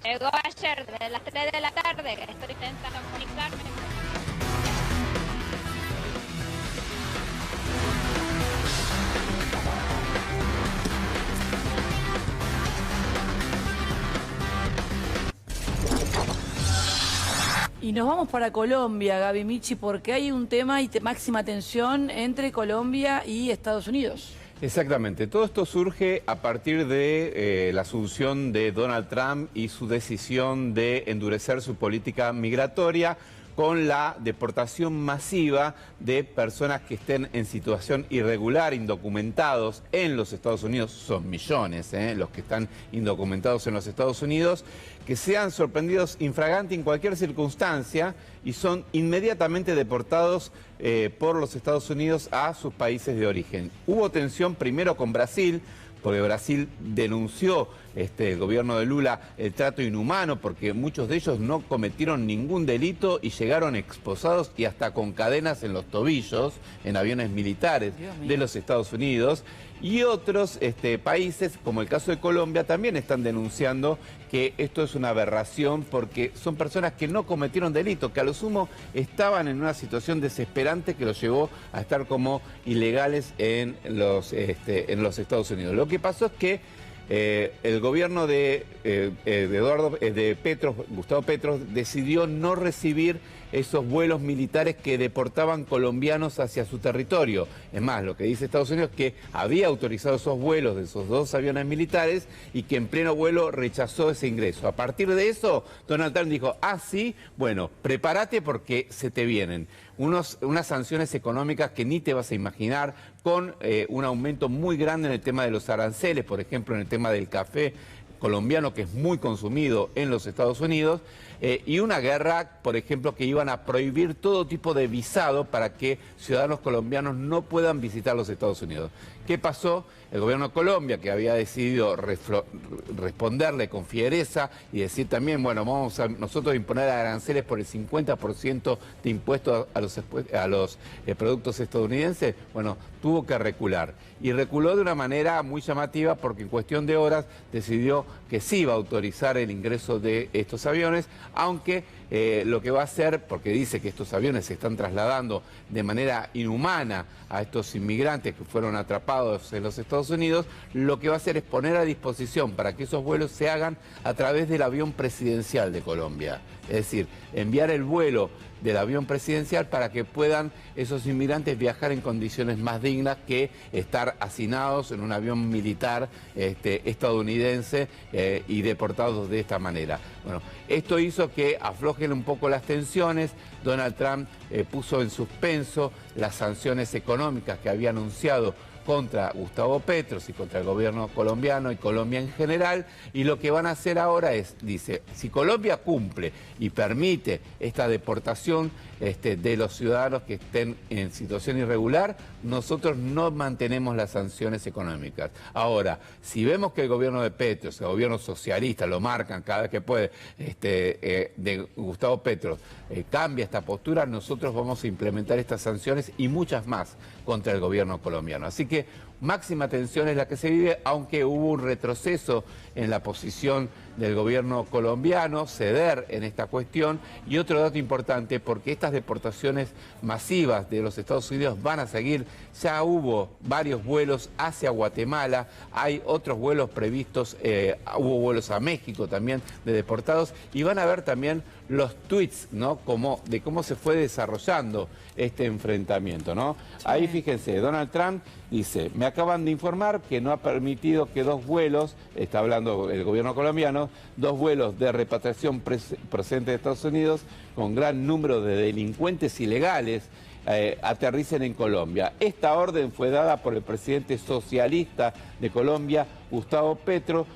Llegó ayer desde las 3 de la tarde, que estoy intentando comunicarme. Y nos vamos para Colombia, Gaby Michi, porque hay un tema y máxima tensión entre Colombia y Estados Unidos. Exactamente. Todo esto surge a partir de la asunción de Donald Trump y su decisión de endurecer su política migratoria con la deportación masiva de personas que estén en situación irregular, indocumentados en los Estados Unidos. Son millones los que están indocumentados en los Estados Unidos, que sean sorprendidos infraganti en cualquier circunstancia y son inmediatamente deportados por los Estados Unidos a sus países de origen. Hubo tensión primero con Brasil, porque Brasil denunció el gobierno de Lula el trato inhumano, porque muchos de ellos no cometieron ningún delito y llegaron esposados y hasta con cadenas en los tobillos en aviones militares de los Estados Unidos. Y otros países, como el caso de Colombia, también están denunciando que esto es una aberración porque son personas que no cometieron delito, que a lo sumo estaban en una situación desesperante que los llevó a estar como ilegales en los Estados Unidos. Lo que pasó es que el gobierno de Gustavo Petro, decidió no recibir esos vuelos militares que deportaban colombianos hacia su territorio. Es más, lo que dice Estados Unidos es que había autorizado esos vuelos de esos dos aviones militares y que en pleno vuelo rechazó ese ingreso. A partir de eso, Donald Trump dijo, sí, bueno, prepárate porque se te vienen unas sanciones económicas que ni te vas a imaginar, con un aumento muy grande en el tema de los aranceles, por ejemplo, en el tema del café colombiano, que es muy consumido en los Estados Unidos, y una guerra, por ejemplo, que iban a prohibir todo tipo de visado para que ciudadanos colombianos no puedan visitar los Estados Unidos. ¿Qué pasó? El gobierno de Colombia, que había decidido responderle con fiereza y decir también, bueno, vamos a nosotros imponer aranceles por el 50% de impuestos a los productos estadounidenses, bueno, tuvo que recular. Y reculó de una manera muy llamativa porque en cuestión de horas decidió que sí iba a autorizar el ingreso de estos aviones, aunque lo que va a hacer, porque dice que estos aviones se están trasladando de manera inhumana a estos inmigrantes que fueron atrapados en los Estados Unidos, lo que va a hacer es poner a disposición para que esos vuelos se hagan a través del avión presidencial de Colombia. Es decir, enviar el vuelo del avión presidencial para que puedan esos inmigrantes viajar en condiciones más dignas que estar hacinados en un avión militar estadounidense y deportados de esta manera. Bueno, esto hizo que aflojen un poco las tensiones. Donald Trump puso en suspenso las sanciones económicas que había anunciado contra Gustavo Petro y contra el gobierno colombiano y Colombia en general, y lo que van a hacer ahora es, dice, si Colombia cumple y permite esta deportación de los ciudadanos que estén en situación irregular, nosotros no mantenemos las sanciones económicas. Ahora, si vemos que el gobierno de Petro, el gobierno socialista, lo marcan cada vez que puede, de Gustavo Petro, cambia esta postura, nosotros vamos a implementar estas sanciones y muchas más contra el gobierno colombiano. Así que máxima tensión es la que se vive, aunque hubo un retroceso en la posición del gobierno colombiano, ceder en esta cuestión. Y otro dato importante, porque estas deportaciones masivas de los Estados Unidos van a seguir. Ya hubo varios vuelos hacia Guatemala, hay otros vuelos previstos, hubo vuelos a México también de deportados, y van a ver también los tweets, ¿no? De cómo se fue desarrollando este enfrentamiento, ¿no? Sí. Ahí fíjense, Donald Trump dice, me acaban de informar que no ha permitido que dos vuelos, está hablando el gobierno colombiano, dos vuelos de repatriación procedentes de Estados Unidos con gran número de delincuentes ilegales aterricen en Colombia. Esta orden fue dada por el presidente socialista de Colombia, Gustavo Petro,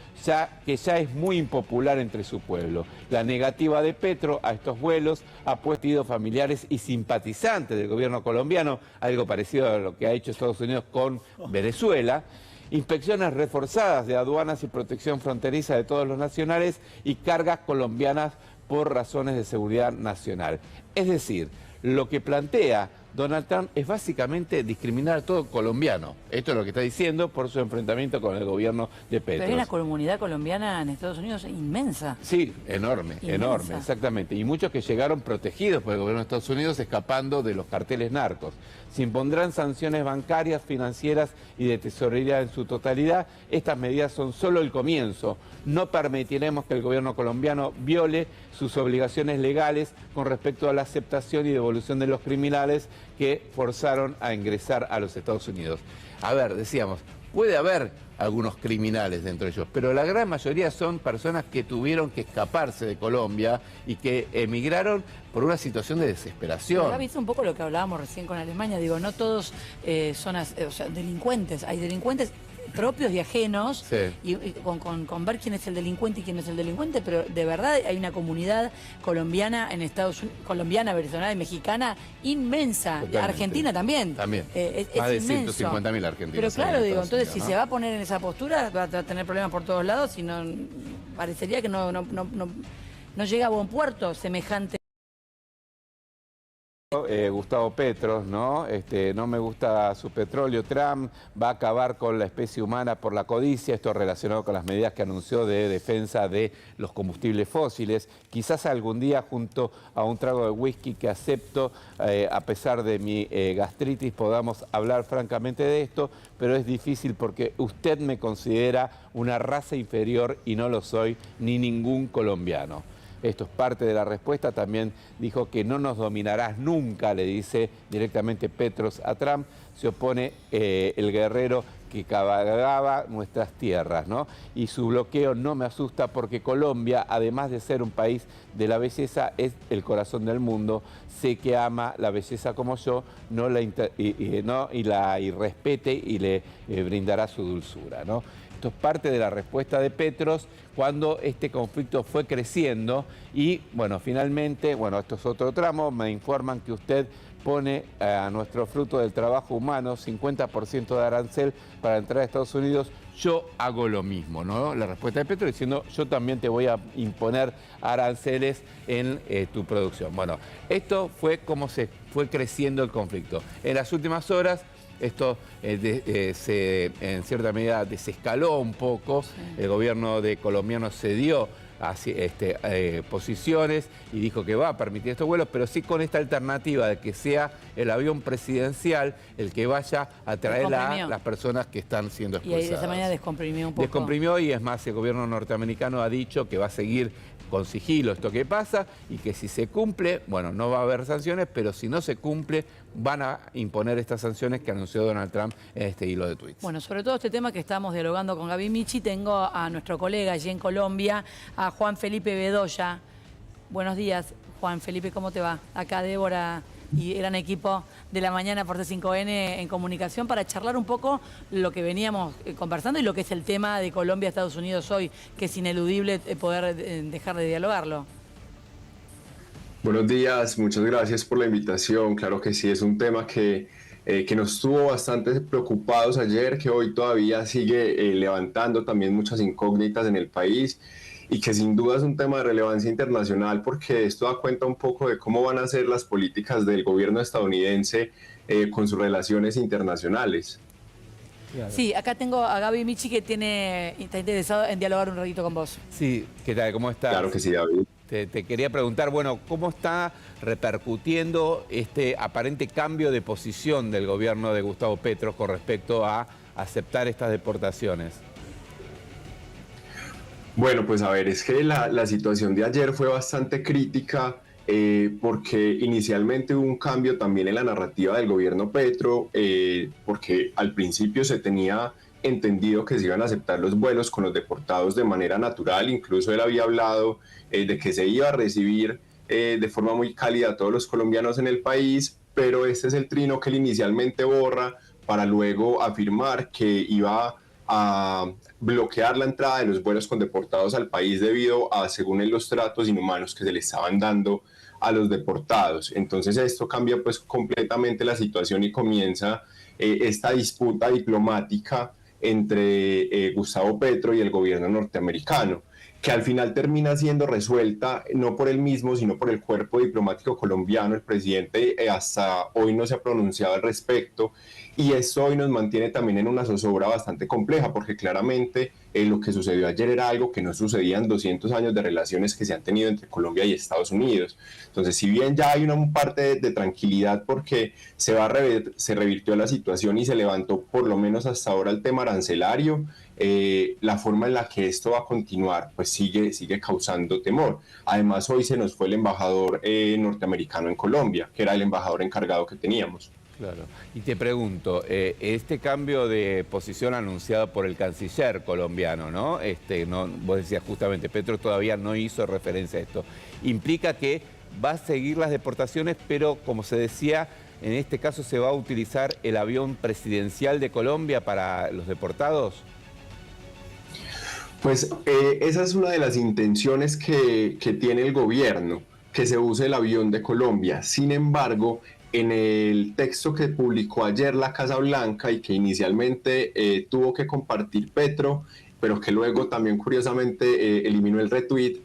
que ya es muy impopular entre su pueblo. La negativa de Petro a estos vuelos ha puesto familiares y simpatizantes del gobierno colombiano, algo parecido a lo que ha hecho Estados Unidos con Venezuela. Inspecciones reforzadas de aduanas y protección fronteriza de todos los nacionales y cargas colombianas por razones de seguridad nacional. Es decir, lo que plantea Donald Trump es básicamente discriminar a todo colombiano. Esto es lo que está diciendo por su enfrentamiento con el gobierno de Petro. Pero es la comunidad colombiana en Estados Unidos inmensa. Sí, enorme, enorme, exactamente. Y muchos que llegaron protegidos por el gobierno de Estados Unidos escapando de los carteles narcos. Se impondrán sanciones bancarias, financieras y de tesorería en su totalidad. Estas medidas son solo el comienzo. No permitiremos que el gobierno colombiano viole sus obligaciones legales con respecto a la aceptación y devolución de los criminales que forzaron a ingresar a los Estados Unidos. A ver, decíamos, puede haber algunos criminales dentro de ellos, pero la gran mayoría son personas que tuvieron que escaparse de Colombia y que emigraron por una situación de desesperación. Acá viste un poco lo que hablábamos recién con Alemania, digo, no todos son delincuentes, hay delincuentes propios y ajenos, sí. y con ver quién es el delincuente y quién no es el delincuente, pero de verdad hay una comunidad colombiana en Estados Unidos, colombiana, venezolana y mexicana inmensa. Totalmente. Argentina también. También. Es más de inmenso. 150.000 argentinos. Pero claro, digo, entonces si ¿no? se va a poner en esa postura, va a tener problemas por todos lados y no parecería que no llega a buen puerto semejante. Gustavo Petros, ¿no? No me gusta su petróleo. Trump va a acabar con la especie humana por la codicia. Esto relacionado con las medidas que anunció de defensa de los combustibles fósiles. Quizás algún día, junto a un trago de whisky que acepto, a pesar de mi gastritis, podamos hablar francamente de esto, pero es difícil porque usted me considera una raza inferior y no lo soy, ni ningún colombiano. Esto es parte de la respuesta. También dijo que no nos dominarás nunca, le dice directamente Petros a Trump. Se opone el guerrero que cabalgaba nuestras tierras, ¿no? Y su bloqueo no me asusta porque Colombia, además de ser un país de la belleza, es el corazón del mundo. Sé que ama la belleza como yo, y respete y le brindará su dulzura, ¿no? Esto es parte de la respuesta de Petros cuando este conflicto fue creciendo y, bueno, finalmente, bueno, esto es otro tramo, me informan que usted pone a nuestro fruto del trabajo humano 50% de arancel para entrar a Estados Unidos. Yo hago lo mismo, ¿no? La respuesta de Petro diciendo, yo también te voy a imponer aranceles en tu producción. Bueno, esto fue como se fue creciendo el conflicto. En las últimas horas, esto en cierta medida desescaló un poco. Sí. El gobierno colombiano cedió posiciones y dijo que va a permitir estos vuelos, pero sí con esta alternativa de que sea el avión presidencial el que vaya a traer a las personas que están siendo expulsadas. Y de esa manera descomprimió un poco. Descomprimió, y es más, el gobierno norteamericano ha dicho que va a seguir con sigilo esto que pasa y que si se cumple, bueno, no va a haber sanciones, pero si no se cumple, van a imponer estas sanciones que anunció Donald Trump en este hilo de tweets. Bueno, sobre todo este tema que estamos dialogando con Gaby Michi, tengo a nuestro colega allí en Colombia, a Juan Felipe Bedoya. Buenos días, Juan Felipe, ¿cómo te va? Acá Débora y el gran equipo de la mañana por C5N en comunicación para charlar un poco lo que veníamos conversando y lo que es el tema de Colombia-Estados Unidos hoy, que es ineludible poder dejar de dialogarlo. Buenos días, muchas gracias por la invitación. Claro que sí, es un tema que nos tuvo bastante preocupados ayer, que hoy todavía sigue levantando también muchas incógnitas en el país y que sin duda es un tema de relevancia internacional porque esto da cuenta un poco de cómo van a ser las políticas del gobierno estadounidense con sus relaciones internacionales. Sí, acá tengo a Gaby Michi que está interesado en dialogar un ratito con vos. Sí, ¿qué tal? ¿Cómo estás? Claro que sí, David. Te quería preguntar, bueno, ¿cómo está repercutiendo este aparente cambio de posición del gobierno de Gustavo Petro con respecto a aceptar estas deportaciones? Bueno, pues a ver, es que la situación de ayer fue bastante crítica porque inicialmente hubo un cambio también en la narrativa del gobierno Petro, porque al principio se tenía entendido que se iban a aceptar los vuelos con los deportados de manera natural, incluso él había hablado de que se iba a recibir de forma muy cálida a todos los colombianos en el país, pero este es el trino que él inicialmente borra para luego afirmar que iba a bloquear la entrada de los vuelos con deportados al país debido a, según él, los tratos inhumanos que se le estaban dando a los deportados. Entonces esto cambia pues completamente la situación y comienza esta disputa diplomática entre Gustavo Petro y el gobierno norteamericano, que al final termina siendo resuelta no por él mismo, sino por el cuerpo diplomático colombiano. El presidente hasta hoy no se ha pronunciado al respecto, y esto hoy nos mantiene también en una zozobra bastante compleja, porque claramente lo que sucedió ayer era algo que no sucedía en 200 años de relaciones que se han tenido entre Colombia y Estados Unidos. Entonces, si bien ya hay una parte de tranquilidad porque se revirtió la situación y se levantó por lo menos hasta ahora el tema arancelario, la forma en la que esto va a continuar pues sigue causando temor. Además, hoy se nos fue el embajador norteamericano en Colombia, que era el embajador encargado que teníamos. Claro. Y te pregunto, este cambio de posición anunciado por el canciller colombiano, ¿no? Vos decías justamente, Petro todavía no hizo referencia a esto. ¿Implica que va a seguir las deportaciones, pero como se decía, en este caso se va a utilizar el avión presidencial de Colombia para los deportados? Pues esa es una de las intenciones que tiene el gobierno, que se use el avión de Colombia. Sin embargo, en el texto que publicó ayer la Casa Blanca y que inicialmente tuvo que compartir Petro, pero que luego también curiosamente eliminó el retweet,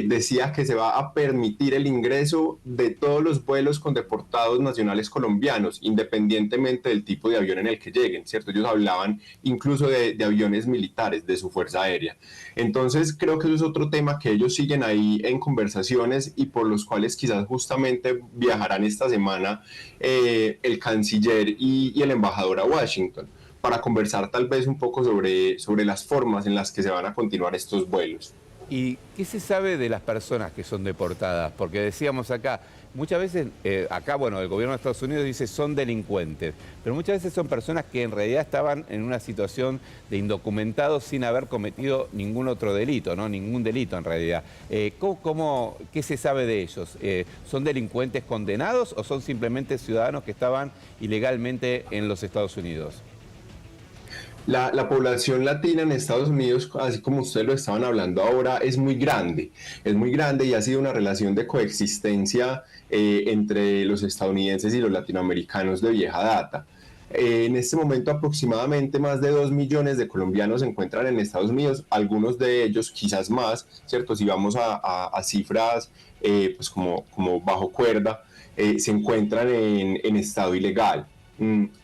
decía que se va a permitir el ingreso de todos los vuelos con deportados nacionales colombianos, independientemente del tipo de avión en el que lleguen, ¿cierto? Ellos hablaban incluso de aviones militares de su Fuerza Aérea. Entonces creo que eso es otro tema que ellos siguen ahí en conversaciones y por los cuales quizás justamente viajarán esta semana el canciller y el embajador a Washington, para conversar tal vez un poco sobre las formas en las que se van a continuar estos vuelos. ¿Y qué se sabe de las personas que son deportadas? Porque decíamos acá, muchas veces, acá, bueno, el gobierno de Estados Unidos dice son delincuentes, pero muchas veces son personas que en realidad estaban en una situación de indocumentados sin haber cometido ningún otro delito, ¿no? Ningún delito en realidad. ¿Qué se sabe de ellos? ¿Son delincuentes condenados o son simplemente ciudadanos que estaban ilegalmente en los Estados Unidos? La población latina en Estados Unidos, así como ustedes lo estaban hablando ahora, es muy grande y ha sido una relación de coexistencia entre los estadounidenses y los latinoamericanos de vieja data. En este momento aproximadamente más de 2 millones de colombianos se encuentran en Estados Unidos, algunos de ellos quizás más, ¿cierto? Si vamos a cifras pues como bajo cuerda, se encuentran en estado ilegal.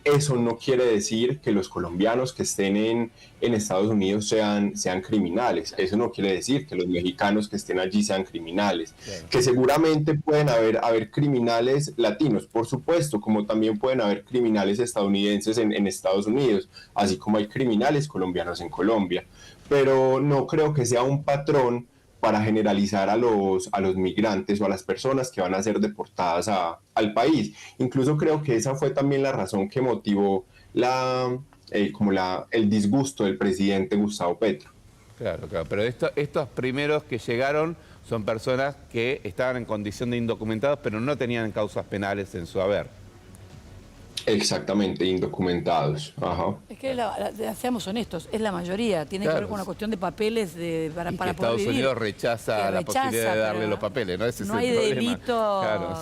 Eso no quiere decir que los colombianos que estén en Estados Unidos sean criminales. Eso no quiere decir que los mexicanos que estén allí sean criminales. Claro. Que seguramente pueden haber criminales latinos, por supuesto, como también pueden haber criminales estadounidenses en Estados Unidos, así como hay criminales colombianos en Colombia. Pero no creo que sea un patrón para generalizar a los migrantes o a las personas que van a ser deportadas al país. Incluso creo que esa fue también la razón que motivó el disgusto del presidente Gustavo Petro. Claro, pero estos primeros que llegaron son personas que estaban en condición de indocumentados, pero no tenían causas penales en su haber. Exactamente, indocumentados. Ajá. Es que seamos honestos, es la mayoría. Tiene que ver con una cuestión de papeles para poder Estados vivir. Unidos rechaza la posibilidad de darle los papeles, ¿no? Ese no es el hay problema. delito claro,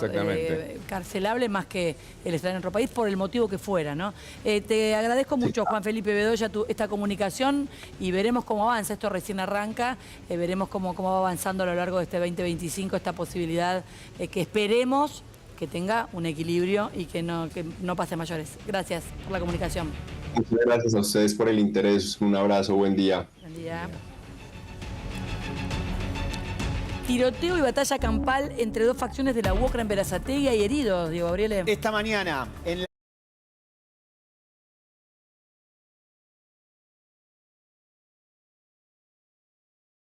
carcelable más que el estar en otro país por el motivo que fuera, ¿no? Te agradezco mucho, Juan Felipe Bedoya, esta comunicación y veremos cómo avanza. Esto recién arranca, veremos cómo va avanzando a lo largo de este 2025 esta posibilidad que esperemos que tenga un equilibrio y que no pase a mayores. Gracias por la comunicación. Muchas gracias a ustedes por el interés. Un abrazo, buen día. Buen día. Tiroteo y batalla campal entre dos facciones de la UOCRA en Berazategui. Hay heridos, Diego Gabriele. Esta mañana en